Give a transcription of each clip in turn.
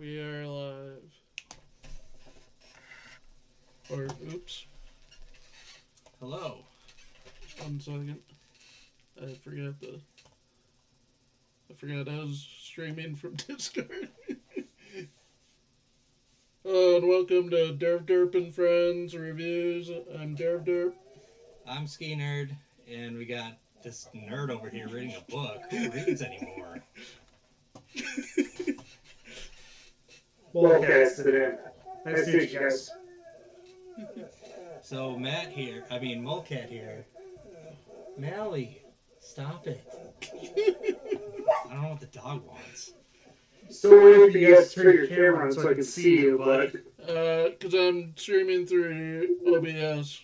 We are live. Or, oops. Hello. 1 second. I forgot I was streaming from Discord. Hello and welcome to DervDerp and Friends Reviews. I'm DervDerp. I'm Ski Nerd, and we got this nerd over here reading a book. Who reads anymore? Mullcat's the name. Nice to meet you guys. So Mullcat here. Mally, stop it. I don't know what the dog wants. Still waiting for you guys to turn your camera on so I can see you, but... Because I'm streaming through OBS.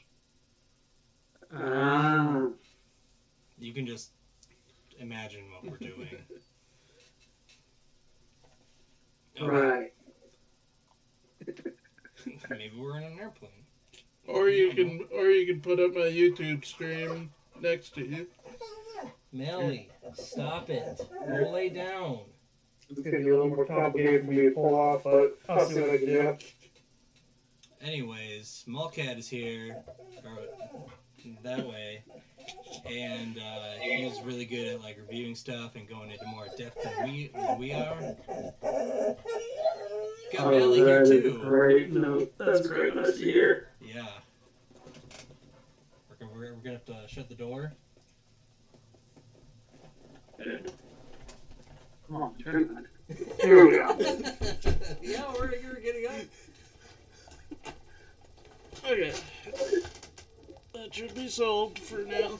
You can just imagine what we're doing. Right. Maybe we're in an airplane. Or you can put up my YouTube stream next to you. Mally, stop it. Go lay down. It's going to be a little more complicated for me to pull off, but I'll see what I can do. Anyways, Mullcat is here, or that way, and he's really good at reviewing stuff and going into more depth than we are. Got Mally here too. Great. No, that's great. Nice to hear. Yeah. We're gonna have to shut the door. Come on, turn it on. Here we go. Yeah, we're getting up. Okay. That should be solved for now.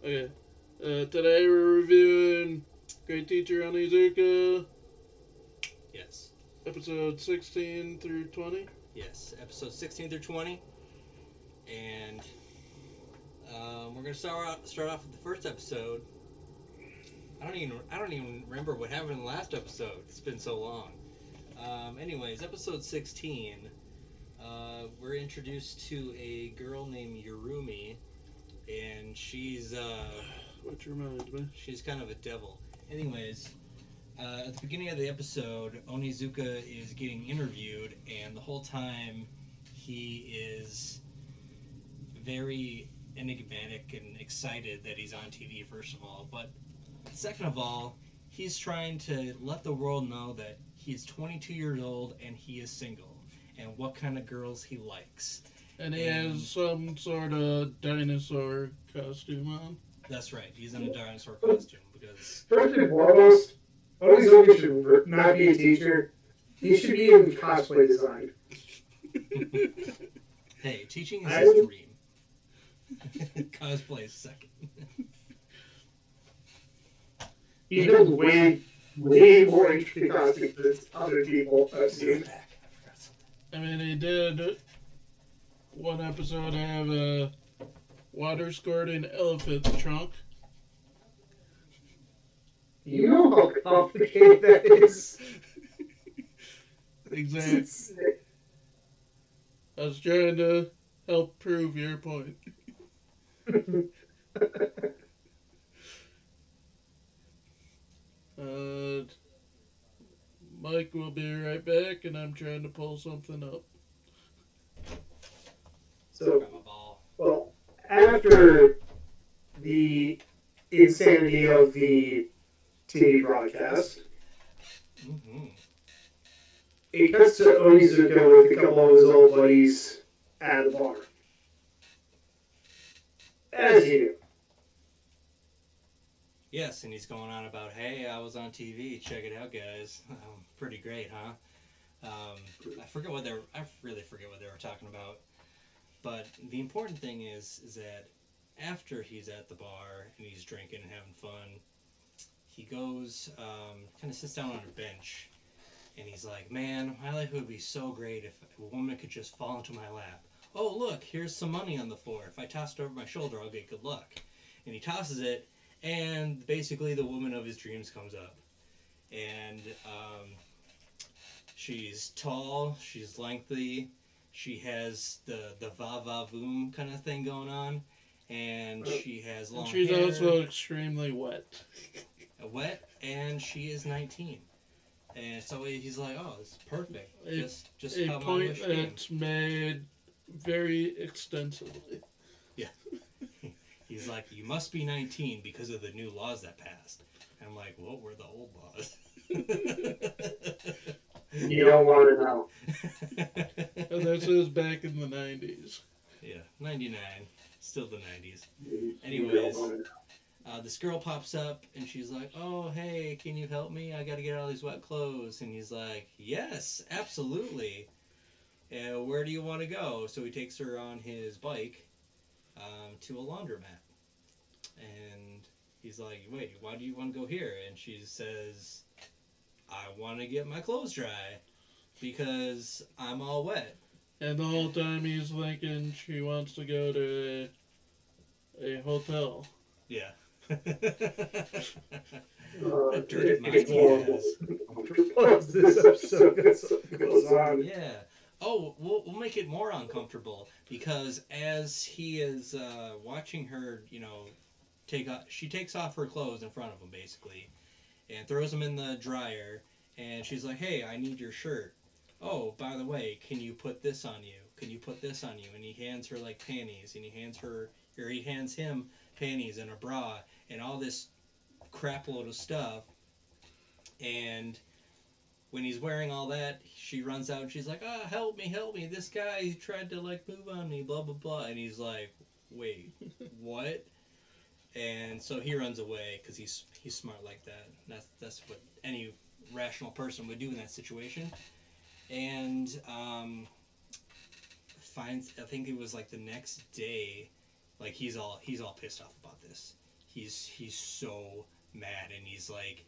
Okay. Today we're reviewing Great Teacher Onizuka. Yes. Episode 16 through 20. Yes, episode 16 through 20. And we're gonna start off with the first episode. I don't even remember what happened in the last episode. It's been so long. Anyways, episode 16, we're introduced to a girl named Yurumi, and she's Which reminds me. she's kind of a devil. Anyways, at the beginning of the episode, Onizuka is getting interviewed, and the whole time he is very enigmatic and excited that he's on TV, first of all. But second of all, he's trying to let the world know that he's 22 years old and he is single, and what kind of girls he likes. And he has some sort of dinosaur costume on. That's right, he's in a dinosaur costume because... First and foremost, Onizuka should not be a teacher. He should be in cosplay design. Hey, teaching is his dream. Cosplay is second. He does way more interesting costumes than other people I've seen. I mean, he did one episode have a water squirting elephant trunk. You know how complicated that is. Exactly. I was trying to help prove your point. Mike will be right back, and I'm trying to pull something up. So, well, after the insanity of the TV broadcast, it cuts to Onizuka with a couple of his old buddies at the bar. As you do. Yes, and he's going on about, hey, I was on TV, check it out, guys. Pretty great, huh? I really forget what they were talking about. But the important thing is that after he's at the bar and he's drinking and having fun, he goes, kind of sits down on a bench, and he's like, man, my life would be so great if a woman could just fall into my lap. Oh, look, here's some money on the floor. If I toss it over my shoulder, I'll get good luck. And he tosses it, and basically the woman of his dreams comes up. And she's tall, she's lengthy, she has the va-va-voom kind of thing going on, and she has long she's hair. also extremely wet. wet, and she is 19. And so he's like, "Oh, it's perfect. A, Just a how my point wish came." that's made very extensively. Yeah. He's like, "You must be 19 because of the new laws that passed." And I'm like, "What were the old laws?" You don't want to know. And this is back in the 90s. Yeah, 99. Still the 90s. You don't Anyways, want to this girl pops up and she's like, "Oh, hey, can you help me? I gotta get all these wet clothes." And he's like, "Yes, absolutely. Where do you want to go?" So he takes her on his bike to a laundromat. And he's like, "Wait, why do you want to go here?" And she says, "I want to get my clothes dry because I'm all wet." And the whole time he's thinking she wants to go to a hotel. Yeah. know. What dirty mind It's he horrible. has. As this episode goes on. Yeah. Oh, we'll make it more uncomfortable because as he is watching her, she takes off her clothes in front of him basically, and throws them in the dryer. And she's like, "Hey, I need your shirt. Oh, by the way, can you put this on you? Can you put this on you?" And he hands her like panties, and he hands him panties and a bra and all this crap load of stuff. And when he's wearing all that, she runs out and she's like, "Ah, help me! This guy tried to like move on me, blah blah blah." And he's like, "Wait, what?" And so he runs away because he's smart like that. That's what any rational person would do in that situation. And finds, I think it was like the next day, like he's all pissed off about this. He's so mad, and he's like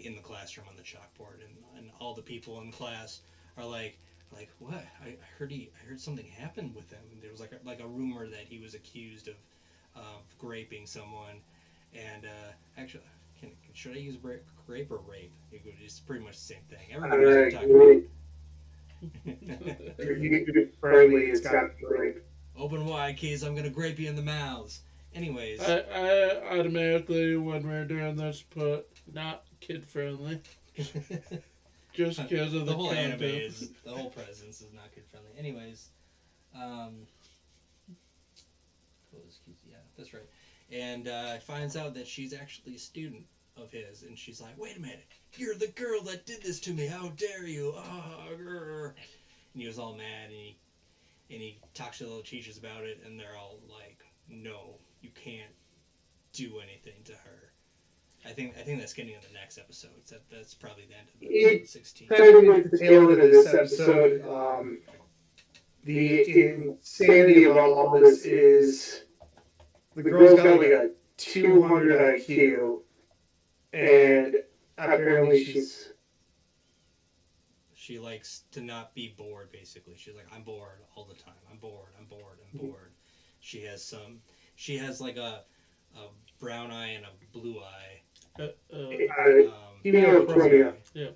in the classroom on the chalkboard, and all the people in class are like what? I heard something happened with him. There was like a rumor that he was accused of raping someone, and actually. Should I use grape or rape? It's pretty much the same thing. Everybody knows what I'm talking about. You're friendly. It's got to be great. Open wide, kids. I'm gonna grape you in the mouths. Anyways, I automatically, when we're doing this, put not kid friendly. Just because of the the whole content. anime is the whole presence is not kid friendly. Anyways, um, yeah, that's right. And finds out that she's actually a student of his, and she's like, "Wait a minute, you're the girl that did this to me. How dare you?" And he was all mad, and he talks to the other teachers about it, and they're all like, "No, you can't do anything to her." I think that's getting in the next episode. That's probably the end of episode 16. Kind of with the tail end of this episode, the insanity about all this is the girl's got like a 200 IQ, and apparently she's She likes to not be bored. Basically, she's like, "I'm bored all the time. I'm bored. I'm bored. I'm bored." She has some. She has like a brown eye and a blue eye. female Which is chromia. Yeah.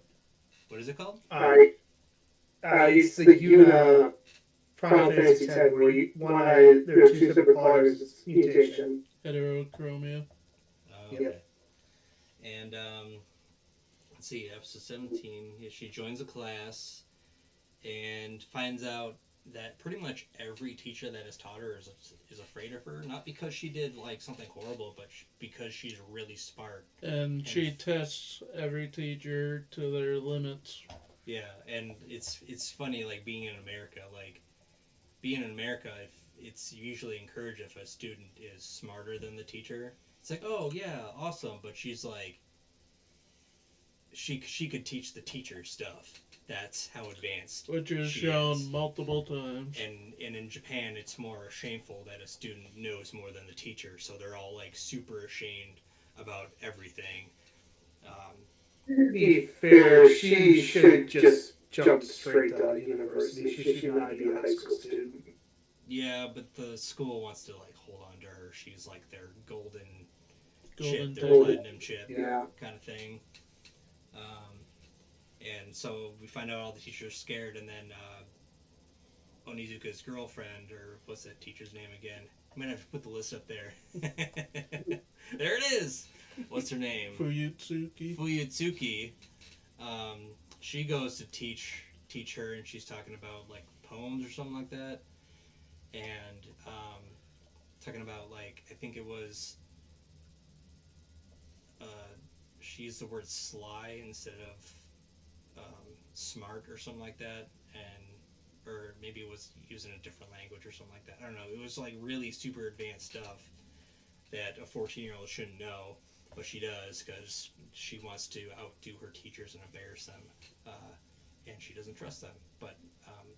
What is it called? It's the Yuna Final Fantasy X, where one eye, there are two separate colors. It's mutation. Heterochromia. Okay. Yep. And let's see, episode 17. She joins a class and finds out that pretty much every teacher that has taught her is afraid of her. Not because she did like something horrible, but because she's really smart. And she tests every teacher to their limits. Yeah, and it's funny like being in America. Like being in America, it's usually encouraged if a student is smarter than the teacher. It's like, oh yeah, awesome, but she's like, she could teach the teacher stuff. That's how advanced Which is she shown is. multiple times. And in Japan, it's more shameful that a student knows more than the teacher, so they're all like super ashamed about everything. To be fair, she should just jump straight to university. She should not be a high school student. Yeah, but the school wants to like hold on to her. She's like their golden Golden chip, their ticket. platinum chip, Yeah. kind of thing. And so we find out all the teachers are scared, and then Onizuka's girlfriend, or what's that teacher's name again? I'm gonna have to put the list up there. There it is. what's her name? Fuyutsuki. Fuyutsuki. She goes to teach her, and she's talking about like poems or something like that, and talking about like I think it was uh, she used the word sly instead of smart or something like that, and or maybe it was using a different language or something like that. I don't know. It was like really super advanced stuff that a 14-year-old shouldn't know, but she does because she wants to outdo her teachers and embarrass them, and she doesn't trust them. But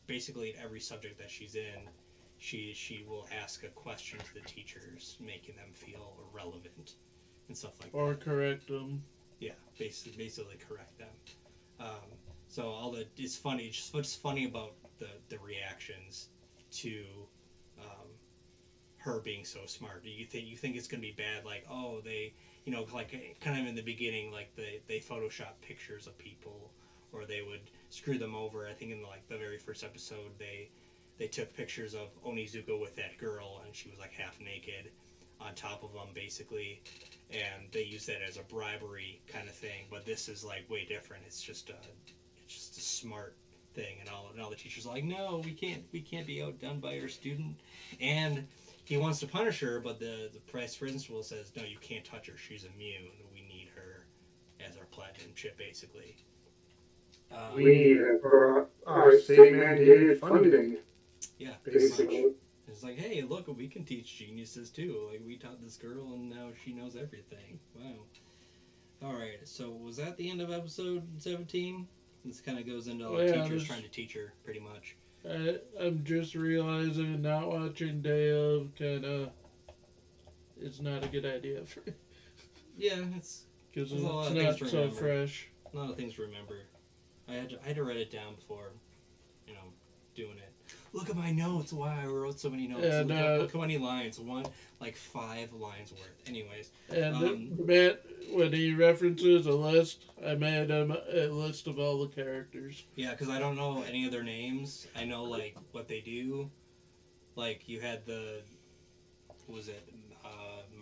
basically, in every subject that she's in, she will ask a question to the teachers, making them feel irrelevant and stuff like Or that. correct them. Yeah, basically correct them. Um, so all the it's funny. Just what's funny about the reactions to um, her being so smart. You think it's gonna be bad? Like they like kind of in the beginning like they Photoshop pictures of people or they would screw them over. I think in like the very first episode they took pictures of Onizuka with that girl and she was like half naked on top of them basically, and they use that as a bribery kind of thing. But this is like way different. It's just a smart thing, and all the teachers are like, no, we can't be outdone by our student, and he wants to punish her, but the vice principal says, no, you can't touch her. She's immune. We need her as our platinum chip, basically. We need it for our state mandated funding, Yeah, pretty much. basically. It's like, hey, look, we can teach geniuses too. Like we taught this girl, and now she knows everything. Wow. All right. So was that the end of episode 17? This kind of goes into all the teachers trying to teach her, pretty much. I'm just realizing not watching Day of kind of is not a good idea for Yeah, it's because there's a lot it's of things not to so remember. fresh. A lot of things to remember. I had to write it down before, you know, doing it. Look at my notes. Wow, I wrote so many notes. And Look how many lines. Like 5 lines worth. Anyways, Matt, when he references a list, I made him a list of all the characters. yeah, because I don't know any of their names. I know like what they do. Like you had what was it,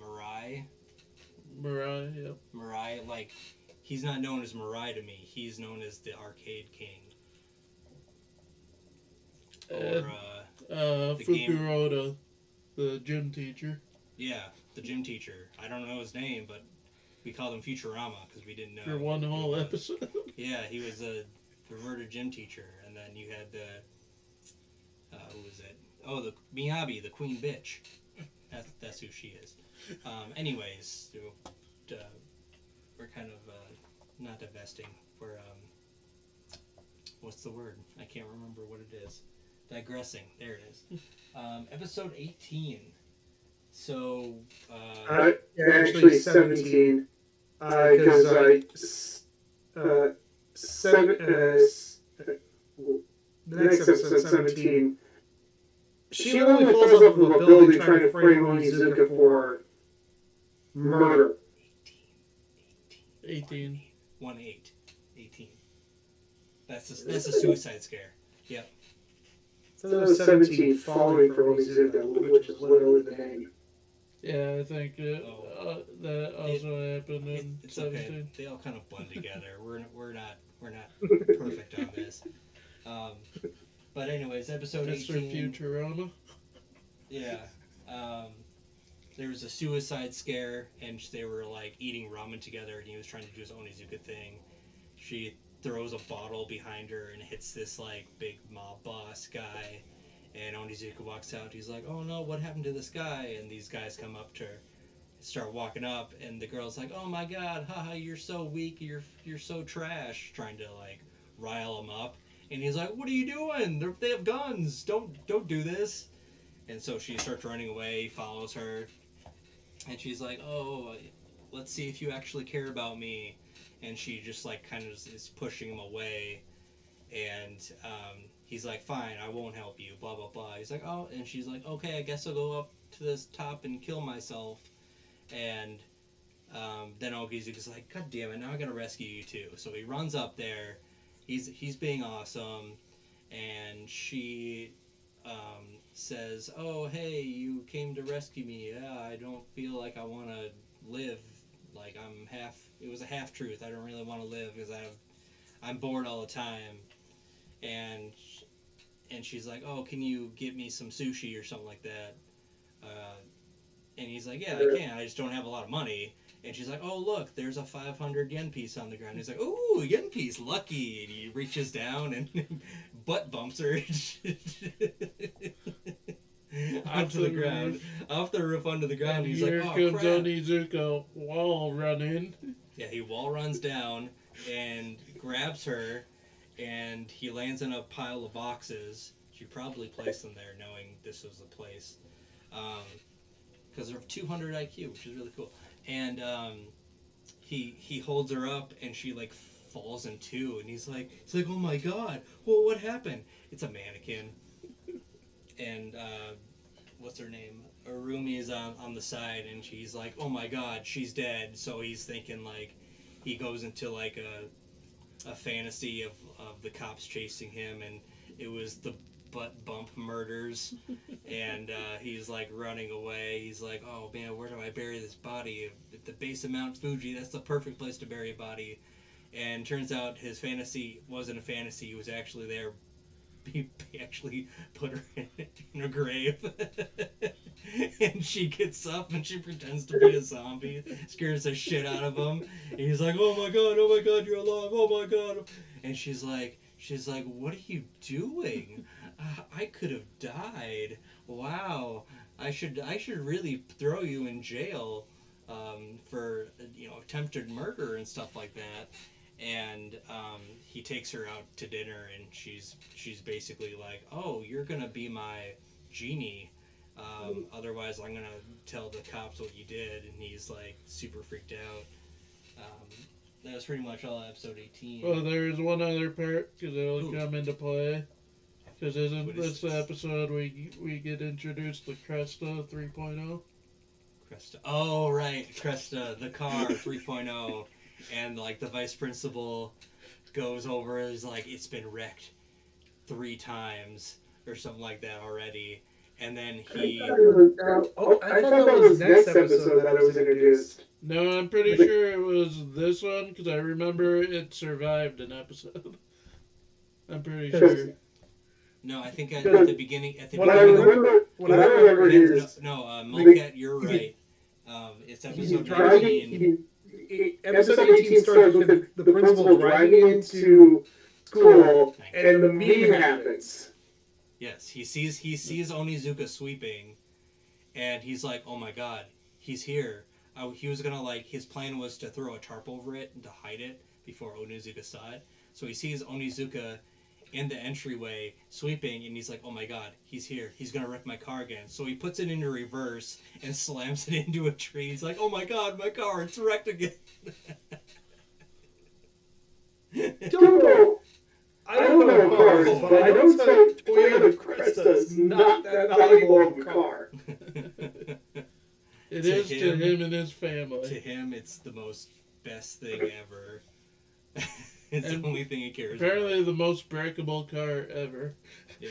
Mirai? Mariah, yep. Mirai, like he's not known as Mirai to me. He's known as the Arcade King. And Or the game. Fukuroda, the gym teacher. Yeah, the gym teacher. I don't know his name, but we called him Futurama because we didn't know For one who whole it was. episode. Yeah, he was a perverted gym teacher, and then you had the who was it? Oh, the Miyabi, the queen bitch. That's who she is. Anyways, we're kind of not divesting. We're what's the word? I can't remember what it is. Digressing. There it is. Episode 18. So. Actually, 17. Because the next episode, 17, she only falls off of a building trying to frame Onizuka for murder. 18. 1-8. 18. That's a suicide scare. Yep. So that was 17, falling for Onizuka, which is literally the name. Yeah, I think that also happened in It's 17. okay. They all kind of blend together. We're not perfect on this. But anyways, episode That's 18. for Futurama. Yeah. There was a suicide scare, and they were like eating ramen together, and he was trying to do his Onizuka thing. She throws a bottle behind her and hits this like big mob boss guy, and Onizuka walks out. He's like, "Oh no, what happened to this guy?" And these guys come up to her, start walking up, and the girl's like, "Oh my god, haha, you're so weak, you're so trash," trying to like rile him up. And he's like, "What are you doing? They have guns. Don't do this." And so she starts running away. He follows her, and she's like, "Oh, let's see if you actually care about me." And she just like kind of is pushing him away, and he's like, "Fine, I won't help you." Blah blah blah. He's like, "Oh," and she's like, "Okay, I guess I'll go up to this top and kill myself." And then Ogizuka's like, "God damn it! Now I gotta rescue you too." So he runs up there. He's being awesome, and she says, "Oh, hey, you came to rescue me. Yeah, I don't feel like I want to live Like it was a half truth. I don't really want to live because I'm bored all the time. And and she's like, oh, can you get me some sushi or something like that? Uh, and he's like, yeah, I can. I just don't have a lot of money. And she's like, oh, look, there's a 500 yen piece on the ground. He's like, ooh, yen piece, lucky. And he reaches down and butt bumps her onto the ground, off the roof onto the ground. And He's here like, oh, comes crap. Onizuka wall running. Yeah, he wall runs down and grabs her, and he lands in a pile of boxes. She probably placed them there knowing this was the place. Because they're 200 IQ, which is really cool. And he holds her up, and she like falls in two, and he's like, oh my god, well, what happened? It's a mannequin, and what's her name? Arumi is on the side, and she's like, oh my god, she's dead. So he's thinking like he goes into like a fantasy of the cops chasing him, and it was the butt bump murders, and he's like running away. He's like, oh man, where do I bury this body? At the base of Mount Fuji, that's the perfect place to bury a body. And turns out his fantasy wasn't a fantasy. He was actually there. He actually put her in a grave. And she gets up and she pretends to be a zombie, scares the shit out of him. And he's like, oh my god, you're alive, oh my god. And she's like, what are you doing? I could have died. Wow, I should really throw you in jail for attempted murder and stuff like that. And he takes her out to dinner, and she's basically like, oh, you're gonna be my genie. Otherwise, I'm gonna tell the cops what you did. And he's like super freaked out. That was pretty much all episode 18. Well, there's one other part because it'll Ooh. come into play. Because isn't What is this the episode we get introduced to Cresta 3.0? Cresta. Oh, right. Cresta, the car 3.0. And, like, the vice principal goes over and is like, it's been wrecked 3 times or something like that already. And then he... I thought that was next episode that it was introduced. No, I'm pretty sure it was this one because I remember it survived an episode. I'm pretty sure. No, I think at the beginning... What I remember is... No, Mullcat, you're right. It's episode 19. Episode 18 starts with the principal driving into school, and the meeting happens. Yes, he sees Onizuka sweeping, and he's like, oh my god, he's here. He was gonna, like, his plan was to throw a tarp over it and to hide it before Onizuka saw it. So he sees Onizuka in the entryway sweeping, and he's like, oh my god, he's here. He's gonna wreck my car again. So he puts it into reverse and slams it into a tree. He's like, oh my god, my car, it's wrecked again. I don't know cars, but I know Toyota Cresta is not that valuable of a car. It is to him and his family. To him, it's the best thing ever. It's And the only thing he cares apparently about. the most breakable car ever. Yeah.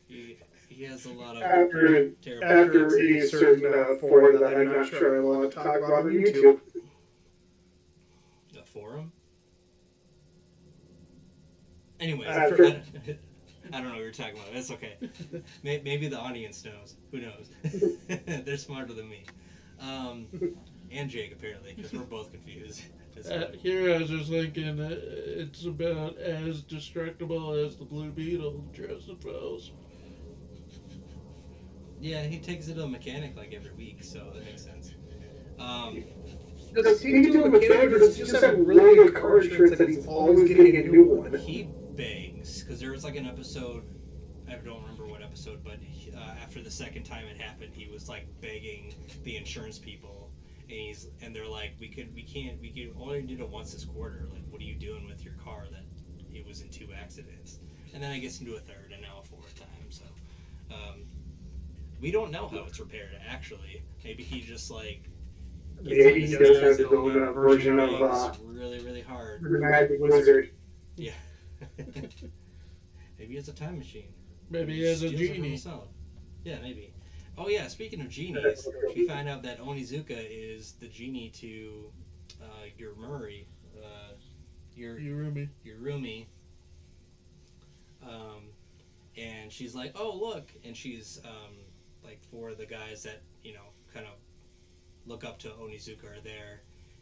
He has a lot of After terrible... a certain forum that I'm not sure I want to talk about on YouTube. A forum? Anyways, After- I don't know what you're talking about. That's okay. Maybe the audience knows. Who knows? They're smarter than me. And Jake, apparently, because we're both confused. Here I was just thinking it's about as destructible as the Blue Beetle, I suppose. Yeah, he takes it to a mechanic like every week, so that makes sense. Does he do a mechanic, or does he just have really good car insurance that he's always getting a new one? He begs, because there was like an episode, I don't remember what episode, but after the second time it happened, he was like begging the insurance people, and they're like, we can only did it once this quarter. Like, what are you doing with your car that it was in 2 accidents? And then I guess into a third, and now a 4th time. So we don't know how it's repaired. Actually, maybe he just like Maybe he does have his own version of really, really hard. the Magic Wizard. Yeah. Maybe it's a time machine. Maybe he has a Steals it from genie. himself. Yeah, maybe. Oh yeah, speaking of genies, we find out that Onizuka is the genie to your Murray, your Yurumi. your Rumi, um, and she's like, "Oh look," and she's like for the guys that kind of look up to Onizuka are there,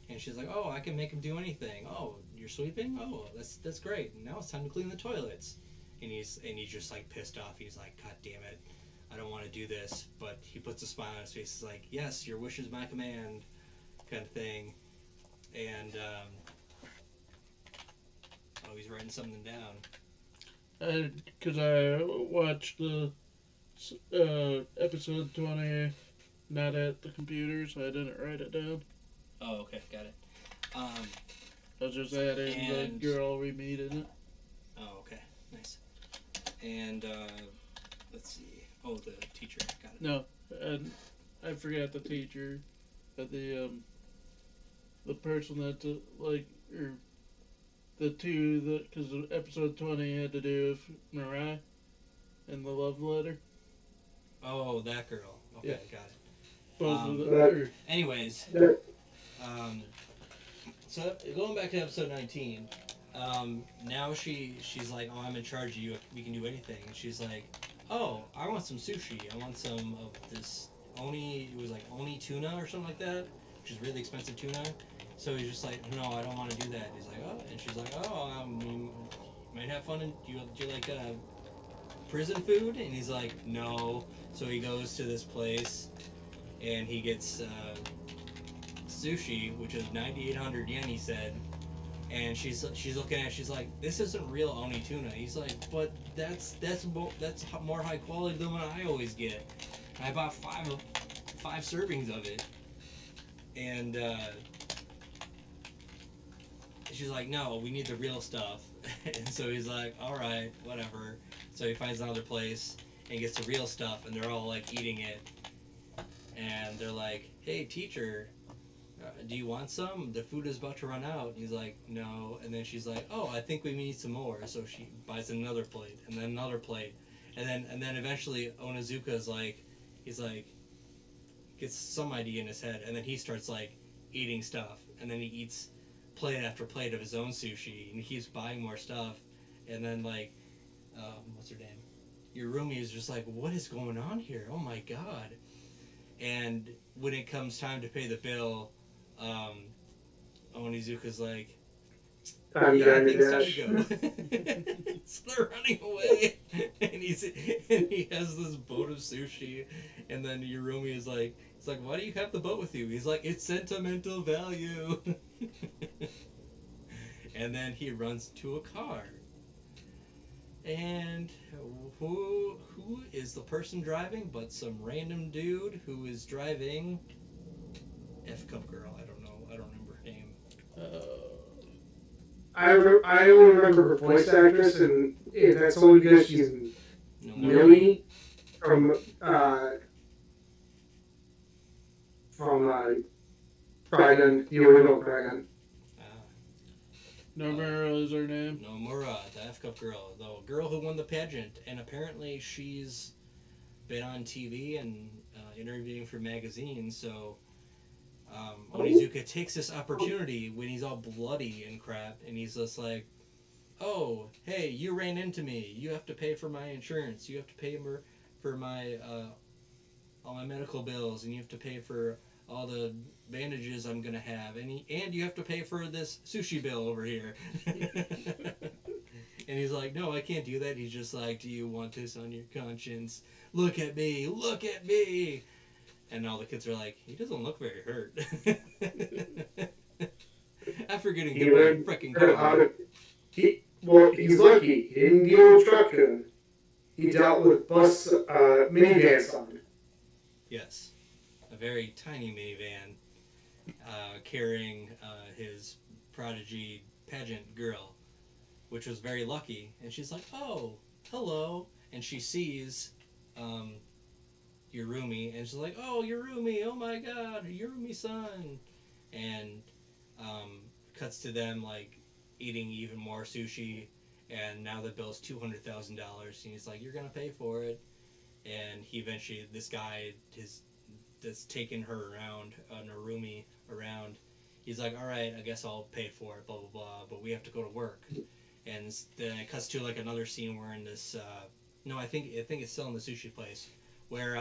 and she's like, "Oh, I can make him do anything. Oh, you're sweeping? Oh, that's great. Now it's time to clean the toilets." And he's just like pissed off. He's like, "God damn it, I don't want to do this," but he puts a smile on his face. He's like, "Yes, your wish is my command," kind of thing. And oh, he's writing something down. Because I watched the episode 20 not at the computer, so I didn't write it down. Oh, okay, got it. Um, I was just adding the and girl we meet in it. oh, okay, nice. And let's see. Oh, the teacher. Got it. No, and I forgot the teacher, but the person that like or the two that because episode 20 had to do with Mariah and the love letter. Oh, that girl. Yeah, Okay, got it. both of the But Anyways, that, um, so going back to episode 19, now she's like, "Oh, I'm in charge of you. We can do anything." And she's like, "Oh, I want some sushi. I want some of this oni. It was like oni tuna or something like that, which is really expensive tuna." So he's just like, "No, I don't want to do that." He's like, "Oh," and she's like, "Oh, you might have fun. And do you like prison food?" And he's like, "No." So he goes to this place and he gets sushi, which is 9,800 yen. He said, and she's looking at it, she's like, "This isn't real oni tuna." He's like, "But that's more high quality than what I always get." And I bought five servings of it, and she's like, "No, we need the real stuff." And so he's like, "All right, whatever." So he finds another place and gets the real stuff, and they're all like eating it, and they're like, "Hey, teacher, do you want some? The food is about to run out." And he's like, "No." And then she's like, "Oh, I think we need some more." So she buys another plate and then another plate, and then eventually Onizuka is like, he's like, gets some idea in his head, and then he starts like eating stuff, and then he eats plate after plate of his own sushi, and he keeps buying more stuff, and then like, what's her name? Yurumi is just like, "What is going on here? Oh my god!" And when it comes time to pay the bill, um, Onizuka's like, time "Yeah, I to think it's time to dash. go." So they're running away, and he has this boat of sushi, and then Yurumi is like, "It's like, why do you have the boat with you?" He's like, "It's sentimental value." And then he runs to a car, and who is the person driving? But some random dude who is driving F cup girl. I don't know. I don't remember her name. Uh, I only remember her voice actress, and that's only because she's No more. Millie from uh, from Dragon, the original Dragon. Uh, Nomura is her name. Nomura, the F Cup girl, the girl who won the pageant, and apparently she's been on TV and interviewing for magazines. So Onizuka takes this opportunity when he's all bloody and crap, and he's just like, "Oh, hey, you ran into me. You have to pay for my insurance. You have to pay for my all my medical bills, and you have to pay for all the bandages I'm gonna have, and you have to pay for this sushi bill over here." And he's like, "No, I can't do that." He's just like, "Do you want this on your conscience? Look at me, look at me." And all the kids are like, "He doesn't look very hurt." After getting He hit by a learned freaking how car. to. He's lucky. He didn't deal with truck. He dealt with bus minivan sign. Yes, a very tiny minivan carrying his prodigy pageant girl, which was very lucky. And she's like, "Oh, hello." And she sees um, Yurumi, and she's like, "Oh, Yurumi, oh my god, Yurumi-san." And cuts to them like eating even more sushi, and now the bill's $200,000, and he's like, "You're gonna pay for it." and he eventually this guy his that's taking her around Narumi around. He's like, all right, I guess I'll pay for it, blah blah blah. But we have to go to work, and then it cuts to like another scene where in this. No, I think it's still in the sushi place where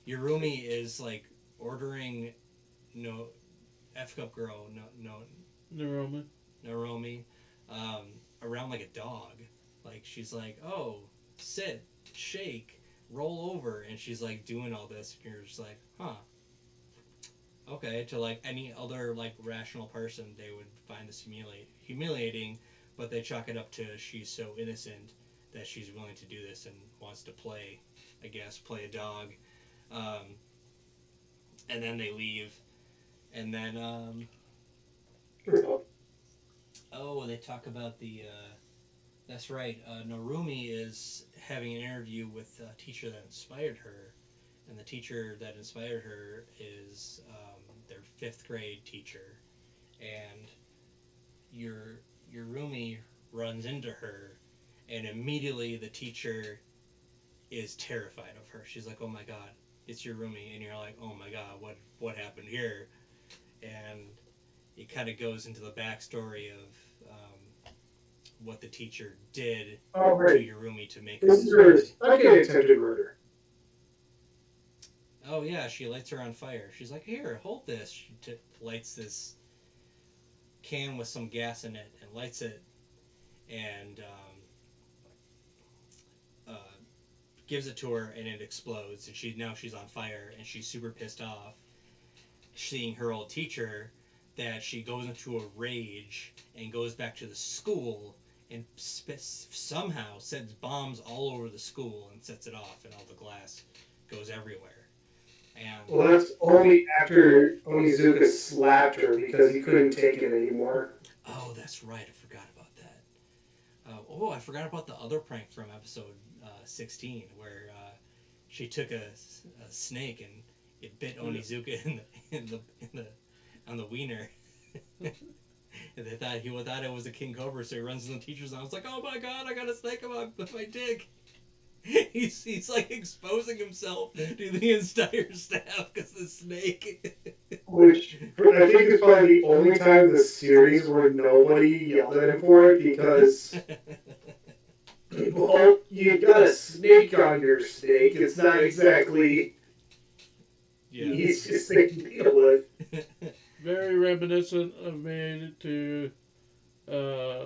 Yurumi is like ordering no F cup girl no Neuroman. Naromi around like a dog. Like she's like, oh, sit, shake, roll over, and she's like doing all this. And you're just like, huh, okay. To like any other like rational person, they would find this humiliating, but they chalk it up to she's so innocent that she's willing to do this and wants to play, I guess, play a dog. Um, and then they leave, and then oh, they talk about the that's right. Narumi is having an interview with a teacher that inspired her, and the teacher that inspired her is their fifth grade teacher. And your Yurumi runs into her, and immediately the teacher is terrified of her. She's like, "Oh my god, it's Yurumi," and you're like, "Oh my god, what happened here?" And it kind of goes into the backstory of what the teacher did Oh, to right. Yurumi to make her This is this her way. second attempted murder. Oh yeah, she lights her on fire. She's like, "Here, hold this." She lights this can with some gas in it and lights it, and uh, gives it to her, and it explodes. And she's on fire, and she's super pissed off, seeing her old teacher. That she goes into a rage and goes back to the school and somehow sets bombs all over the school and sets it off, and all the glass goes everywhere. And Well, that's only after Onizuka slapped her because he couldn't take it anymore. oh, that's right, I forgot about that. Oh, I forgot about the other prank from episode 16 where she took a snake and it bit Onizuka in the on the wiener. And they thought it was a king cobra, so he runs in the teacher's office like, "Oh my god, I got a snake on my dick." He's like exposing himself to the entire staff because the snake. Which I think is probably the only time in the series where nobody yelled at him for it because, well, you got a snake on your snake. It's not exactly the Yeah. easiest thing to deal with. Very reminiscent of me to uh,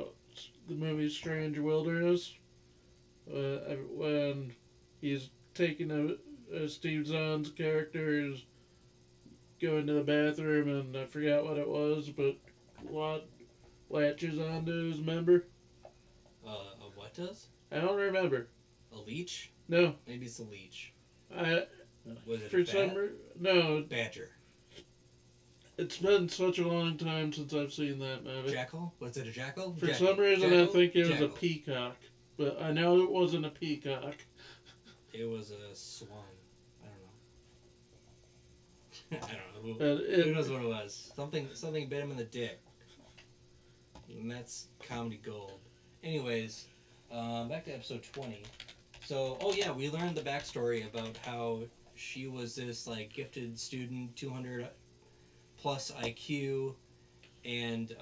the movie Strange Wilderness. When he's taking Steve Zahn's character is going to the bathroom, and I forgot what it was, but what latches onto his member. What does? I don't remember. A leech? No, Maybe it's a leech. I Was it a for some bat? no. Badger. It's been such a long time since I've seen that movie. Jackal? Was it a jackal? For some reason, I Jackal? think it was a Jackal. peacock, but I know it wasn't a peacock. It was a swan. I don't know. I don't know. But Who it knows what it was? Something bit him in the dick. And that's comedy gold. Anyways, back to episode 20. So, oh yeah, we learned the backstory about how she was this like gifted student, 200 plus IQ, and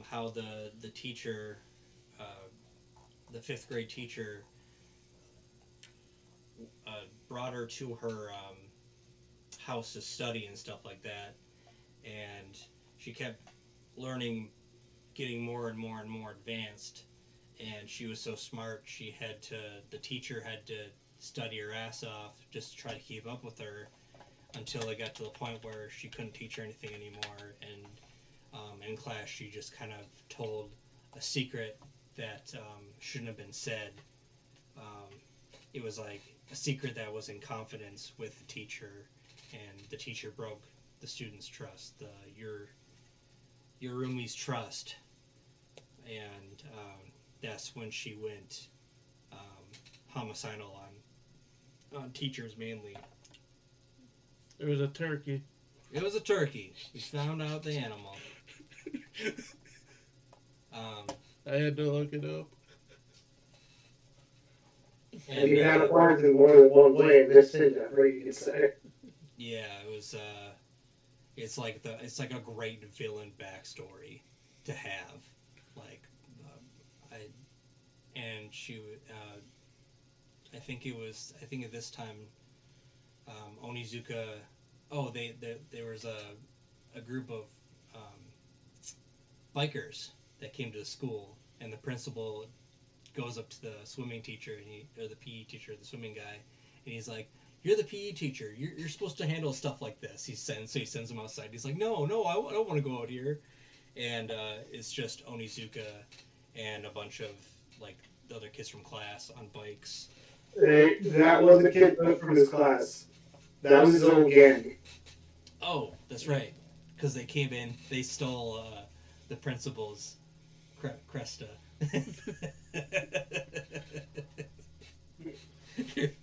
how the teacher, uh, the fifth grade teacher, brought her to her house to study and stuff like that, and she kept learning, getting more and more and more advanced, and she was so smart the teacher had to study her ass off just to try to keep up with her until it got to the point where she couldn't teach her anything anymore, and in class she just kind of told a secret that shouldn't have been said. um, it was like a secret that was in confidence with the teacher, and the teacher broke the student's trust, your roomie's trust, and that's when she went um, homicidal on teachers mainly. it was a turkey. It was a turkey. We found out the animal. Um, I had to look it up. And And you had words in more than one way in this endeavor, you could say. yeah, it was. It's like a great villain backstory to have. Like, I and she. I think it was. I think at this time, Onizuka. Oh, there was a group of um, bikers that came to the school, and the principal goes up to the swimming teacher and or the PE teacher, the swimming guy, and he's like, "You're the PE teacher. You're supposed to handle stuff like this." He sends him outside. He's like, "No, no, I don't want to go out here." And it's just Onizuka and a bunch of like the other kids from class on bikes. That was a kid from his class. That was his own gang. Oh, that's right, because they came in, they stole the principal's cresta.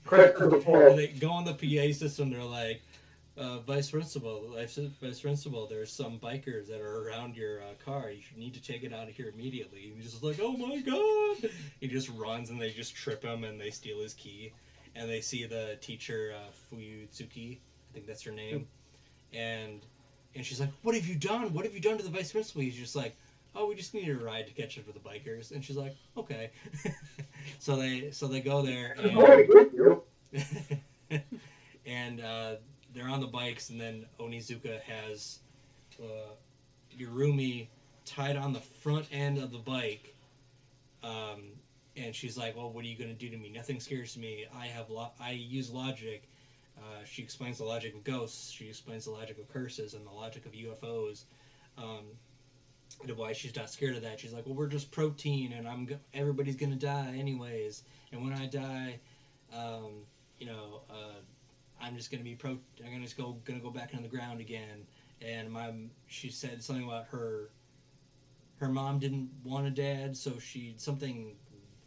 Crest of the pole. They go on the PA system. They're like, Vice Principal, there's some bikers that are around your car. You need to take it out of here immediately." And he's just like, "Oh my god!" He just runs and they just trip him and they steal his key. And they see the teacher, Fuyutsuki, I think that's her name, and she's like, "What have you done? What have you done to the Vice Principal?" He's just like, "Oh, we just needed a ride to catch up to the bikers." And she's like, "Okay." So they go there and they're on the bikes, and then Onizuka has uh, Yurumi tied on the front end of the bike, um, and she's like, "Well, what are you going to do to me? Nothing scares me. I use logic." She explains the logic of ghosts. She explains the logic of curses and the logic of UFOs. Um, and why she's not scared of that. She's like, "Well, we're just protein, and everybody's gonna die anyways. And when I die, um, you know, I'm just gonna be I'm gonna just gonna go back into the ground again." And she said something about her mom didn't want a dad, so something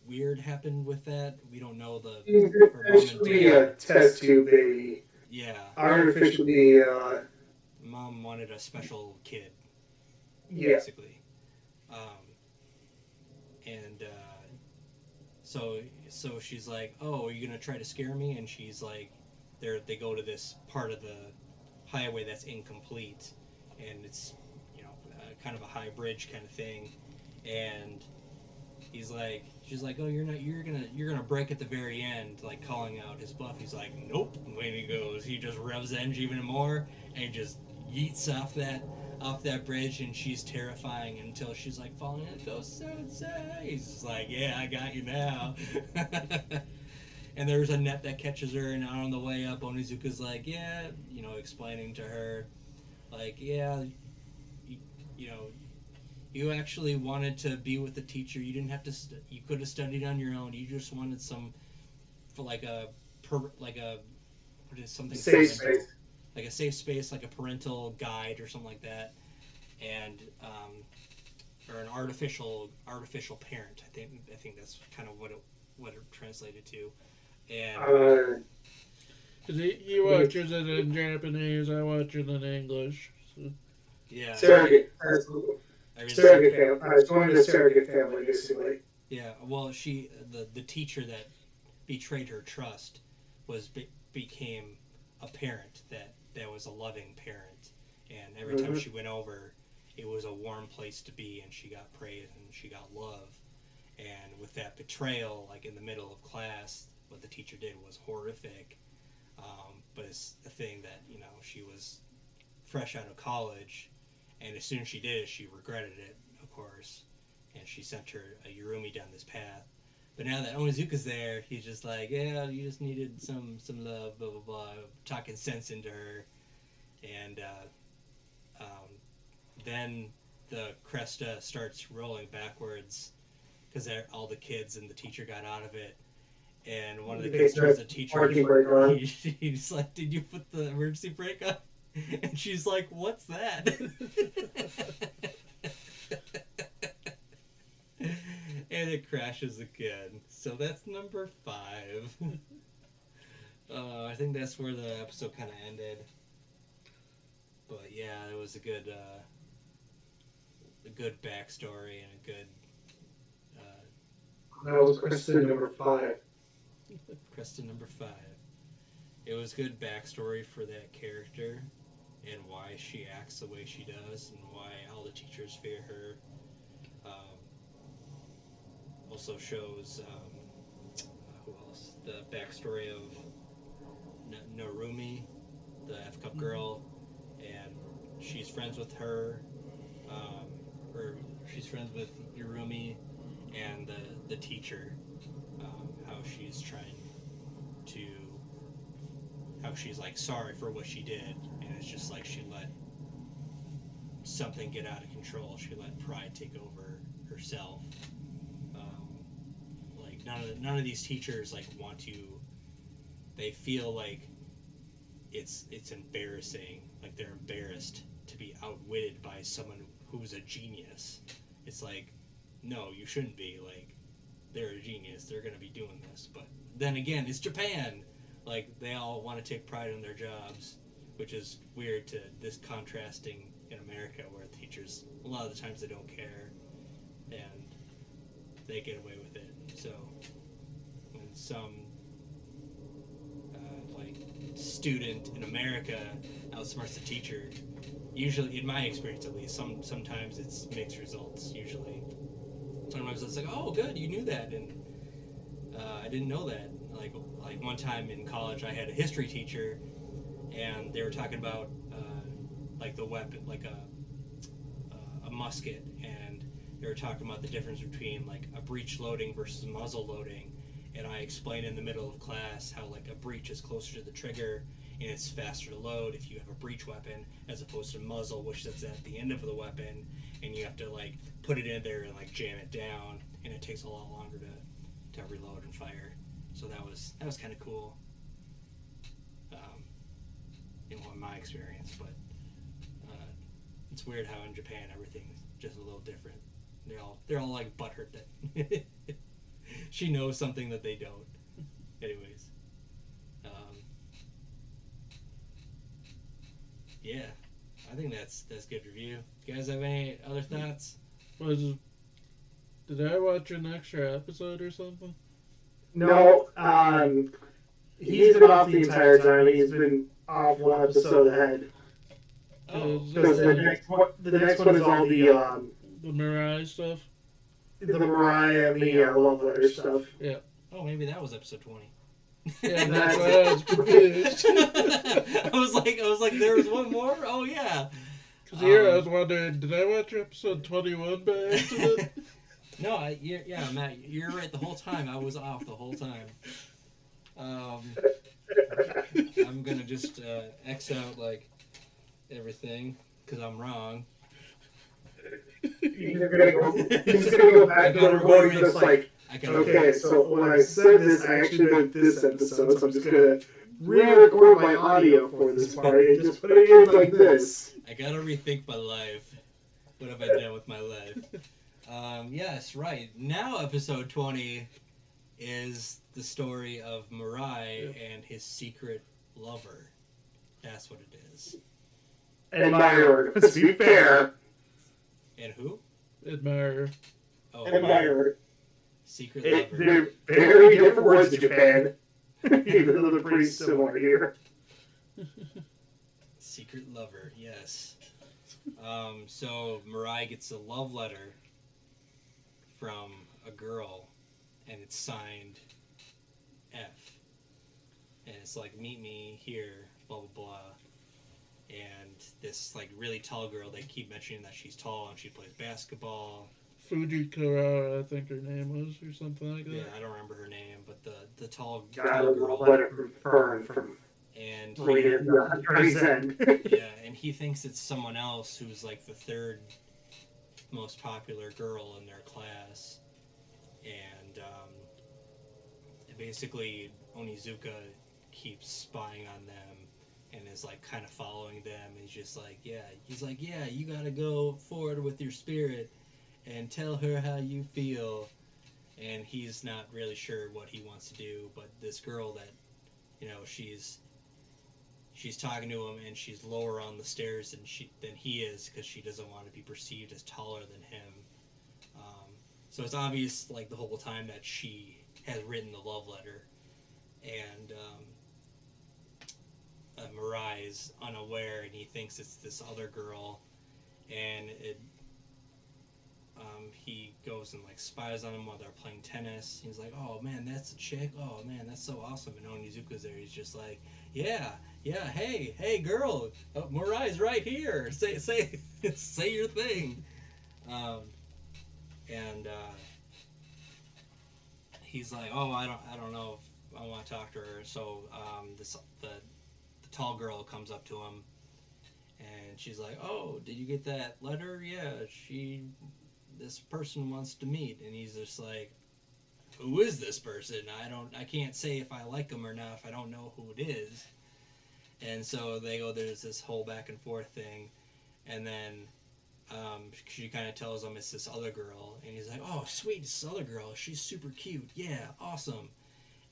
weird happened with that. We don't know He's her mom and essentially a dad. test tube baby. Yeah, Artificially, mom wanted a special kid, yeah. basically. Um, and so she's like, "Oh, are you gonna try to scare me?" And she's like, they go to this part of the highway that's incomplete, and it's kind of a high bridge kind of thing, and she's like, "Oh, you're gonna break at the very end," like calling out his bluff. He's like, "Nope." When he just revs the engine even more and just yeets off that bridge, and she's terrifying until she's like falling in. Go sensei. He's just like, "Yeah, I got you now." And there's a net that catches her, and on the way up, Onizuka's like, "Yeah," explaining to her, like, "Yeah, you, you know, you actually wanted to be with the teacher. You didn't have to. You could have studied on your own. You just wanted some for like a like a what is something Safe parental, space. like a safe space, like a parental guide or something like that, and or an artificial parent. I think that's kind of what it translated to, and Uh, Because he watches it in Japanese, I watch it in English. So. yeah, surrogate. I mean, Surrogate family. It's one of the surrogate family, basically. yeah. Well, the teacher that betrayed her trust became a parent that was a loving parent, and every time Mm-hmm. she went over, it was a warm place to be, and she got praise and she got love. And with that betrayal, like in the middle of class, what the teacher did was horrific. But it's the thing that she was fresh out of college, and as soon as she did it, she regretted it, of course, and she sent her Yurumi down this path. But now that Onizuka's there, he's just like, "Yeah, you just needed some love, blah blah blah," talking sense into her, and then the Cresta starts rolling backwards because all the kids and the teacher got out of it, and one of the They kids turns start to the teacher. parking brake on. He's like, "Did you put the emergency brake on?" And she's like, "What's that?" And it crashes again. So that's number 5. I think that's where the episode kind of ended. But yeah, it was a good backstory and a good. Uh, That was question number 5. Preston number 5. It was good backstory for that character and why she acts the way she does and why all the teachers fear her. Um, Also shows who else? The backstory of Narumi, the F Cup girl, and she's friends with her, um, or she's friends with Yurumi and the teacher. How she's trying to, how she's like sorry for what she did, and it's just like she let something get out of control. She let pride take over herself. Um, like none of these teachers like want to. They feel like it's embarrassing. Like they're embarrassed to be outwitted by someone who's a genius. It's like, no, you shouldn't be. Like they're a genius. They're gonna be doing this. But then again, it's Japan. Like they all want to take pride in their jobs, which is weird to this contrasting in America, where teachers a lot of the times they don't care and they get away with it. So when some like student in America outsmarts the teacher, usually in my experience at least, sometimes it's mixed results. Usually, sometimes it's like, oh, good, you knew that, and I didn't know that. Like one time in college, I had a history teacher, and they were talking about like the weapon, like a musket, and they were talking about the difference between like a breech loading versus muzzle loading. And I explained in the middle of class how like a breech is closer to the trigger and it's faster to load if you have a breech weapon as opposed to muzzle, which is at the end of the weapon, and you have to like put it in there and like jam it down, and it takes a lot longer to reload and fire. So that was kind of cool, um, in my experience. But uh, it's weird how in Japan everything's just a little different. They're all like butthurt that she knows something that they don't. Anyways, um, yeah, I think that's good review. You guys have any other thoughts? Was did I watch an extra episode or something? No, he's been off the entire time. He's been off one episode ahead. Oh, Because the next one is all the Mirai stuff. the Mariah and the love letter stuff. Yeah. oh, maybe that was episode 20. Yeah, that's why I was confused. I was like, there was one more. Oh yeah. Because here I was wondering, did I watch episode 21 by accident? No, yeah, Matt, you're right. The whole time I was off. The whole time. Um, I'm gonna just X out like everything because I'm wrong. He's gonna go back to the recording just like, okay, so when I said this, I actually meant this episode, so I'm just gonna re-record my audio for this part and just put it in like this. I gotta rethink my life. What have I done with my life? Yes, right. Now, episode 20 is the story of Mirai and his secret lover. That's what it is. Admirer, let's be fair. And who? Admire. Oh, Admirer. Secret lover. They're very different words in Japan, even though they're pretty similar here. Secret lover, yes. So Mirai gets a love letter from a girl, and it's signed F. And it's like, meet me here, blah, blah, blah. And this, like, really tall girl, they keep mentioning that she's tall and she plays basketball. Fuji Kurara, I think her name was, or something like that. Yeah, I don't remember her name, but the tall Girl. girl. From And he, yeah, and he thinks it's someone else who's like the third most popular girl in their class. And basically, Onizuka keeps spying on them and is like kind of following them. He's like, yeah, you gotta go forward with your spirit and tell her how you feel. And he's not really sure what he wants to do, but this girl that, she's talking to him, and she's lower on the stairs than he is because she doesn't want to be perceived as taller than him. So it's obvious, like, the whole time that she has written the love letter, and Mirai is unaware, and he thinks it's this other girl, and he goes and like spies on him while they're playing tennis. He's like, "Oh man, that's a chick. Oh man, that's so awesome." And Onizuka's there. He's just like, "Yeah, yeah. Hey, girl, Mirai's right here. Say, say your thing." Um, and he's like, "Oh, I don't know if I want to talk to her." So the tall girl comes up to him, and she's like, "Oh, did you get that letter? Yeah, this person wants to meet." And he's just like, "Who is this person? I can't say if I like them or not if I don't know who it is." And so they go, there's this whole back and forth thing, and then she kind of tells him it's this other girl, and he's like, "Oh, sweet, this other girl. She's super cute. Yeah, awesome."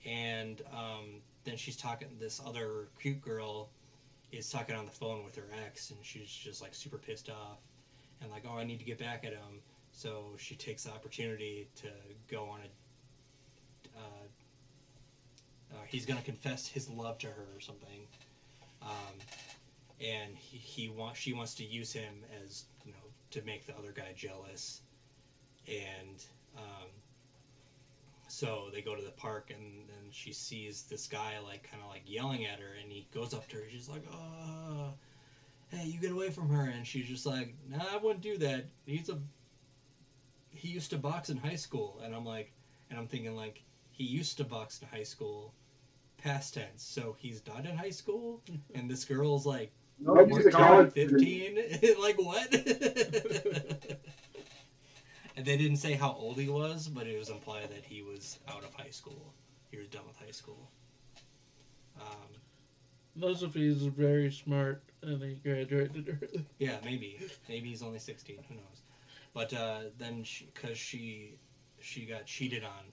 And then she's talking. This other cute girl is talking on the phone with her ex, and she's just like super pissed off, and like, "Oh, I need to get back at him." So she takes the opportunity to go on he's gonna confess his love to her or something, um, and she wants to use him as to make the other guy jealous, and so they go to the park, and then she sees this guy like kind of like yelling at her, and he goes up to her. She's like, "Oh, hey, you get away from her!" And she's just like, "Nah, I wouldn't do that. He used to box in high school." And I'm thinking like, he used to box in high school, past tense. So he's not in high school, and this girl's like No, he's a 14, college 15. Like what? And they didn't say how old he was, but it was implied that he was out of high school. He was done with high school. Um, Unless if he's very smart and he graduated early. yeah, maybe he's only 16. Who knows? But then because she got cheated on,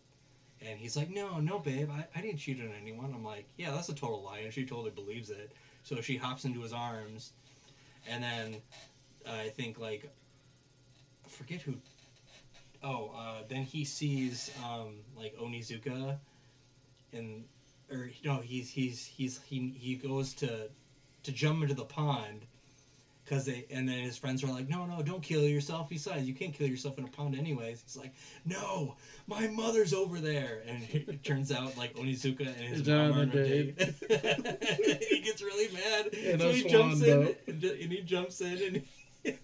and he's like, no, babe, I didn't cheat on anyone. I'm like, yeah, that's a total lie, and she totally believes it. So she hops into his arms, and then I think like, I forget who. Oh, then he sees like Onizuka, and or no, he goes to jump into the pond, because they, and then his friends are like, no, don't kill yourself. Besides, you can't kill yourself in a pond anyways. He's like, "No, my mother's over there." And it turns out like Onizuka and his mom are on a date. He gets really mad, so he jumps in, and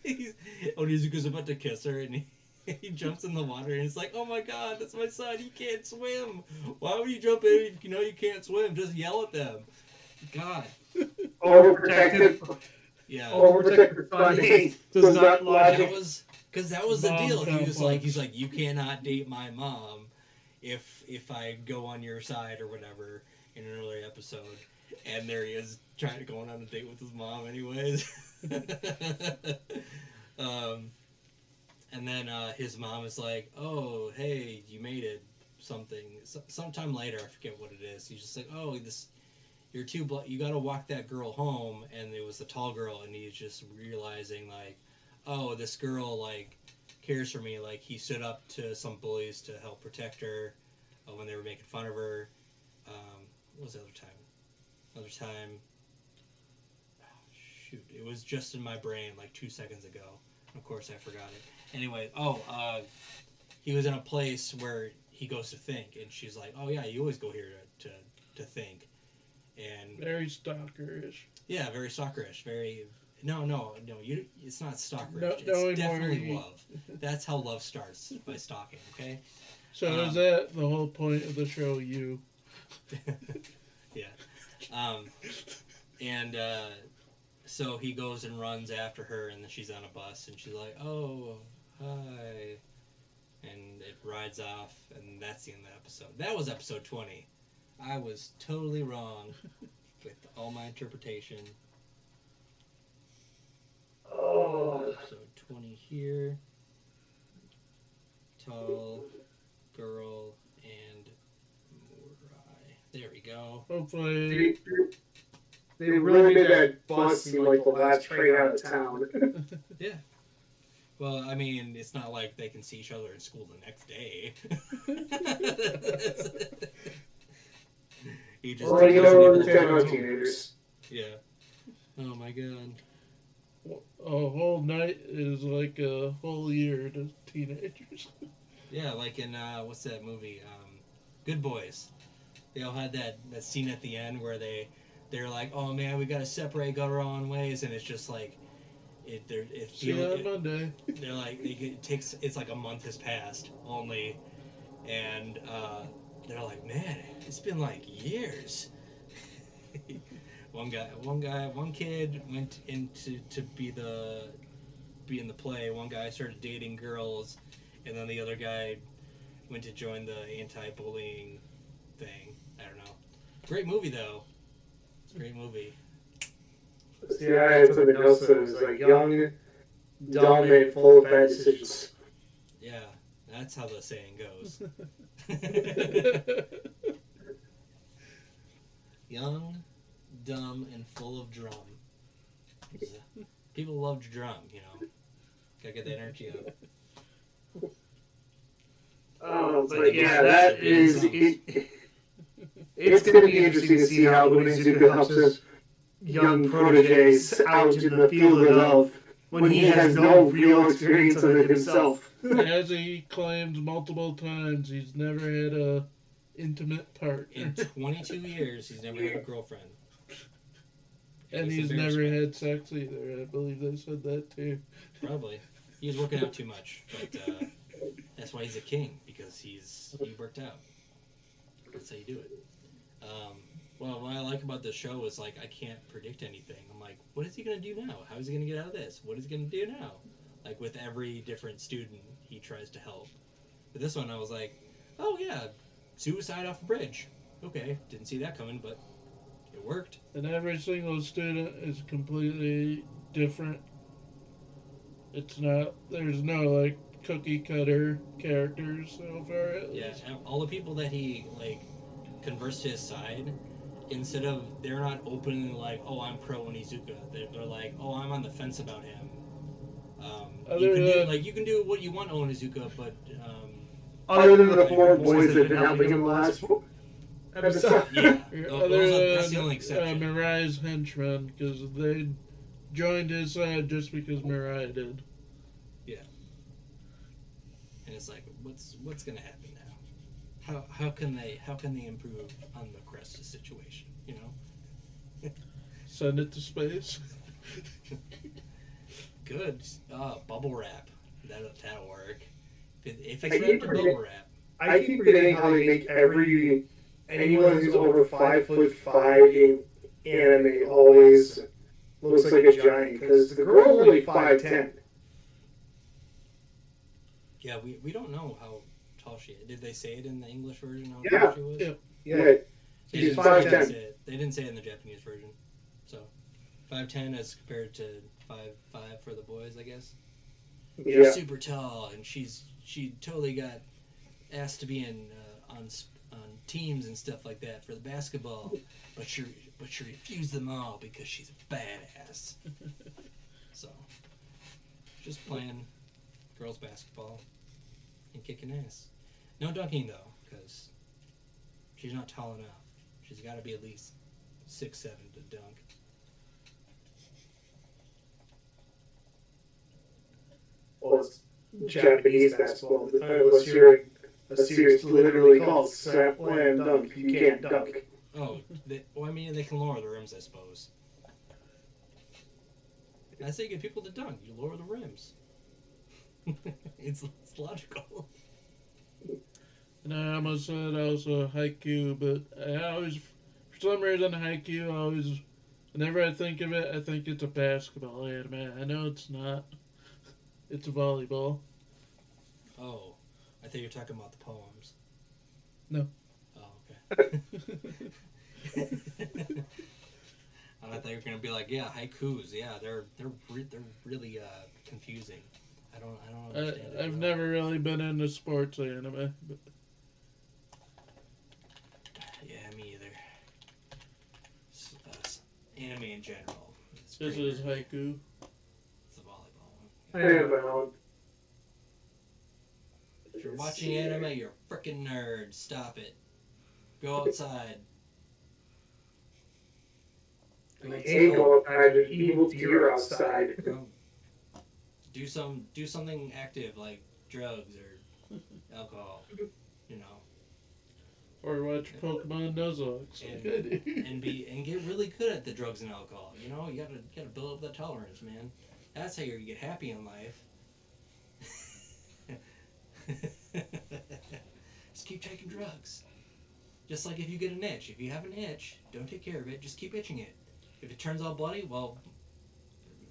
Onizuka's about to kiss her, and he jumps in the water, and he's like, "Oh my god, that's my son. He can't swim. Why would you jump in if you know you can't swim? Just yell at them." God. overprotective. Yeah. Overprotective son does not logic. That was the Mom deal. complex. He's like, "You cannot date my mom if I go on your side or whatever," in an earlier episode. And there he is trying to go on a date with his mom anyways. um, and then his mom is like, "Oh, hey, you made it." Something. Sometime later, I forget what it is. He's just like, "Oh, this you gotta walk that girl home," and it was the tall girl, and he's just realizing like, "Oh, this girl like cares for me." Like he stood up to some bullies to help protect her when they were making fun of her. What was the other time? Another time, shoot, it was just in my brain like 2 seconds ago. Of course, I forgot it. Anyway, he was in a place where he goes to think, and she's like, "Oh yeah, you always go here to think." And Very stalkerish. yeah, very stalkerish. Very no. You, it's not stalkerish. No, It's definitely love. That's how love starts, by stalking. Okay. So is that the whole point of the show? You. Yeah. And so he goes and runs after her, and then she's on a bus, and she's like, "Oh, hi," and it rides off, and that's the end of the episode. That was episode 20. I was totally wrong with all my interpretation. Oh. Episode 20 here. Tall girl and Murai. There we go. Hopefully. They really made that bus seem like the last train out of town. Yeah. Well, I mean, it's not like they can see each other in school the next day. He just Well, you doesn't know, even we're talking about teenagers. Yeah. Oh my god. A whole night is like a whole year to teenagers. Yeah, like in what's that movie? Good Boys. They all had that scene at the end where they're like, oh man, we gotta separate, go our own ways, and it's just like it See you feel on it, Monday. they're like it takes it's like a month has passed only, and they're like, man, it's been like years. One kid went into to be in the play. One guy started dating girls, and then the other guy went to join the anti-bullying thing. I don't know. Great movie though. It's a great movie. See, I had something else that was like young, dumb, and full of bad decisions. Yeah, that's how the saying goes. Young, dumb, and full of drum. People love to drum, you know. Gotta get that energy up. But yeah, that is it. It's going to be interesting to see how Onizuka helps his young proteges out in the field of health when he has no real experience of it himself. As he claims multiple times, he's never had a intimate partner. In 22 years, he's never had a girlfriend. And he's never had sex either. I believe they said that too. Probably. He was working out too much, but that's why he's a king, because he worked out. That's how you do it. Well, what I like about this show is like I can't predict anything. I'm like, what is he gonna do now? How is he gonna get out of this? What is he gonna do now? Like with every different student, he tries to help. But this one, I was like, oh yeah, suicide off a bridge. Okay, didn't see that coming, but it worked. And every single student is completely different. It's not. There's no like cookie cutter characters so far at Yeah, least. and all the people that he like converts to his side, instead of they're not openly like, oh, I'm pro Onizuka. They're like, oh, I'm on the fence about him. Other than You can do what you want Onizuka, but Other than the four boys that have been helping him the last episode. yeah, other that's the only than exception. Mariah's henchmen, because they joined his side just because Mariah did. Yeah, and it's like, what's gonna happen now? How can they improve on the Crest situation? You know, Send it to space. good. Bubble wrap. That'll work. If I it's keep wrapped in bubble wrap. I keep forgetting how they make anyone who's over 5'5" in anime always looks like a giant because the girl's only 5'10". Yeah, we don't know how tall she is. Did they say it in the English version how Yeah. tall she was? Yeah. Yeah, They she's didn't 5'10". say it. They didn't say it in the Japanese version. So 5'10" as compared to 5'5" for the boys, I guess. Yeah. She's super tall, and she totally got asked to be in on teams and stuff like that for the basketball, but she refused them all because she's a badass. So just playing girls basketball and kicking ass. No dunking though, because she's not tall enough. She's got to be at least 6'7" to dunk. Well, it's Japanese basketball. Unless you're in a series literally called Slam Dunk, you can't dunk. Oh, I mean, they can lower the rims, I suppose. That's how you get people to dunk. You lower the rims. it's logical. And I almost said also haiku, but I always, for some reason, haiku always, whenever I think of it, I think it's a basketball anime. I know it's not. It's volleyball. Oh, I thought you were talking about the poems. No. Oh, okay. I thought you were gonna be like, yeah, haikus. Yeah, they're really confusing. I don't understand it. I've never really been into sports anime. But Yeah, me either. Anime in general. this is haiku. It's a volleyball one. I have my own. If you're watching anime, you're a freaking nerd. Stop it. Go outside. I hate going outside. There's evil deer outside. Do something active like drugs or alcohol, you know. Or watch Pokemon Nuzlocke. And get really good at the drugs and alcohol. You know, you gotta build up that tolerance, man. That's how you get happy in life. Just keep taking drugs. Just like if you get an itch. If you have an itch, don't take care of it. Just keep itching it. If it turns all bloody, well,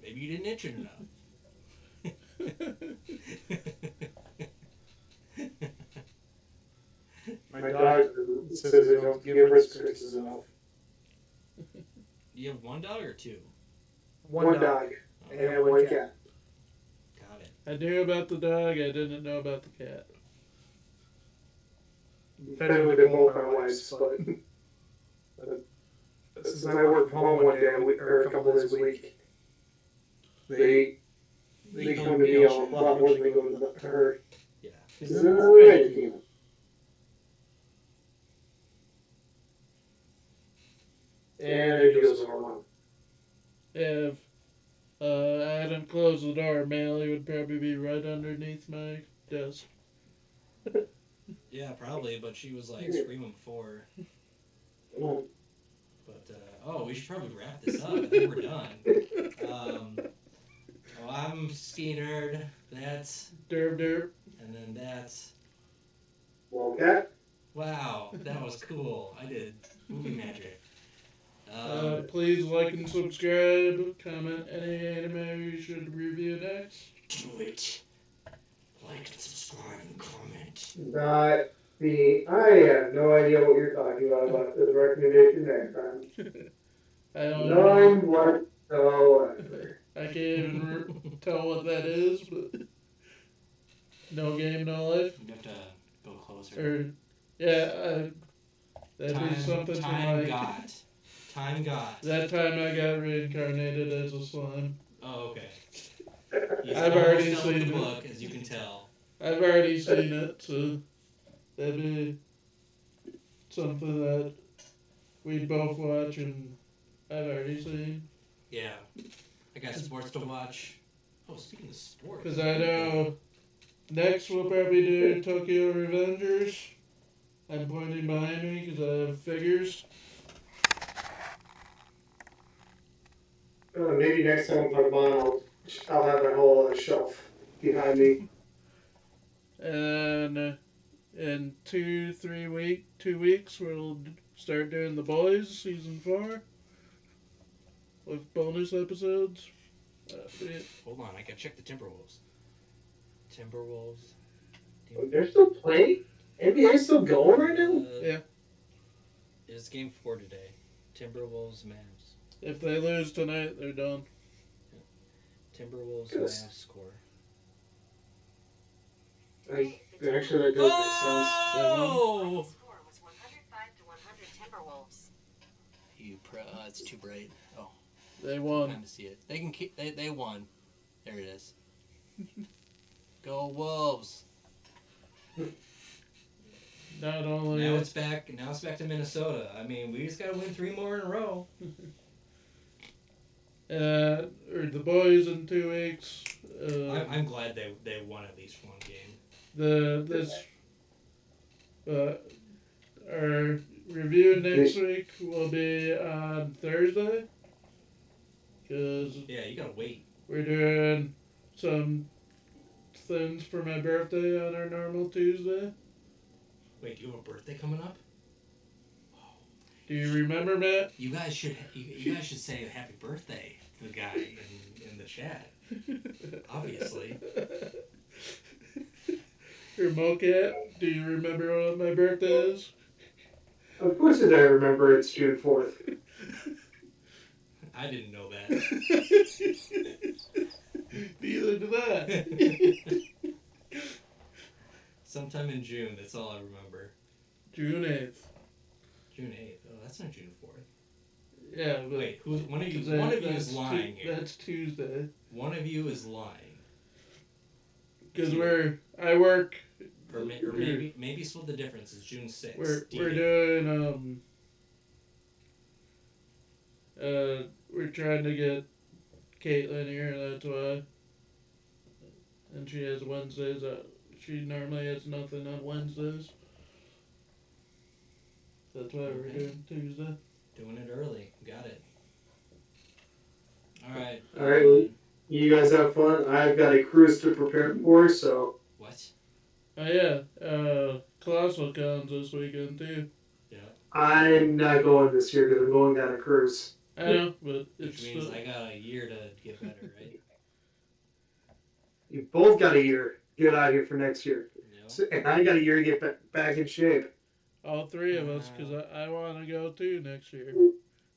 maybe you didn't itch it enough. My dog says I don't give Ritz Crispus enough. You have one dog or two? One dog and one cat. Got it. I knew about the dog. I didn't know about the cat. Been with both my wives, but since I work from home one day or a couple days a week, they come to me a lot more than they go to her. Yeah. Is that right? And it goes over one. If I hadn't closed the door, Maley would probably be right underneath my desk. Yeah, probably, but she was like screaming before. But, we should probably wrap this up. I think we're done. I'm Ski Nerd. That's DervDerp. And then that's Mullcat. Wow, that was cool. I did movie magic. Please like and subscribe. Comment any anime we should review next. Do it. Like and subscribe and comment. Not me. I have no idea what you're talking about the recommendation next time. I don't None whatsoever. I can't even tell what that is, but no game, no life. You have to go closer. Or, yeah, that'd be something Time got. That time I got reincarnated as a slime. Oh, okay. I've already seen the it. book, as you can tell. I've already seen it, so that'd be something that we'd both watch, and I've already seen. Yeah. I got sports to watch. Oh, speaking of sports. Because I know next we'll probably do Tokyo Revengers. I'm pointing behind me because I have figures. Maybe next time we'll talk about I'll have my whole shelf behind me. And in 2 weeks, we'll start doing The Boys season 4 with bonus episodes. Hold on, I gotta check the Timberwolves. They're still playing? NBA still going right now? Yeah. It's game 4 today. Timberwolves, Mavs. If they lose tonight, they're done. Timberwolves, Mavs score. Actually, that does make sense. Oh! Score was 105-100 Timberwolves. It's too bright. Oh, They won. I'm trying to see it. They can keep. They won. There it is. Go Wolves! Not only Now it's back. Now it's back to Minnesota. I mean, we just gotta win 3 more in a row. or The Boys in 2 weeks. I'm glad they won at least one game. Our review next week will be on Thursday. Because Yeah, you gotta wait. we're doing some things for my birthday on our normal Tuesday. Wait, you have a birthday coming up? Do you remember, Matt? You guys should say happy birthday to the guy in the chat. Obviously. Or Mocat, do you remember what my birthday is? Of course I remember it's June 4th. I didn't know that. Neither did I. Sometime in June, that's all I remember. June 8th. June 8th. Oh, that's not June 4th. Yeah, but Wait, one of you is lying here. That's Tuesday. One of you is lying. Because I work. Or maybe split the difference. It's June 6th. We're doing We're trying to get Caitlin here, that's why. And she has Wednesdays. She normally has nothing on Wednesdays. That's why we're Okay. doing Tuesday. Doing it early. Got it. All right. All right, well, you guys have fun. I've got a cruise to prepare for, so What? Oh yeah, Colossal Cons this weekend too. Yeah. I'm not going this year because I'm going on a cruise. I know, but Which it's means still, I got a year to get better, right? You both got a year. Get out here for next year. No. So, and I got a year to get back in shape. all three of us because I want to go too next year. I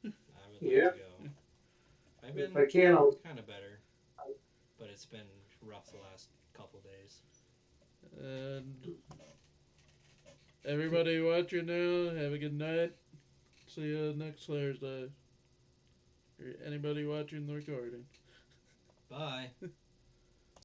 would like Yeah. to go. I've If been I can, I'll. kind of better, but it's been rough the last couple days. And everybody watching now, have a good night. See you next Thursday. Or anybody watching the recording. Bye.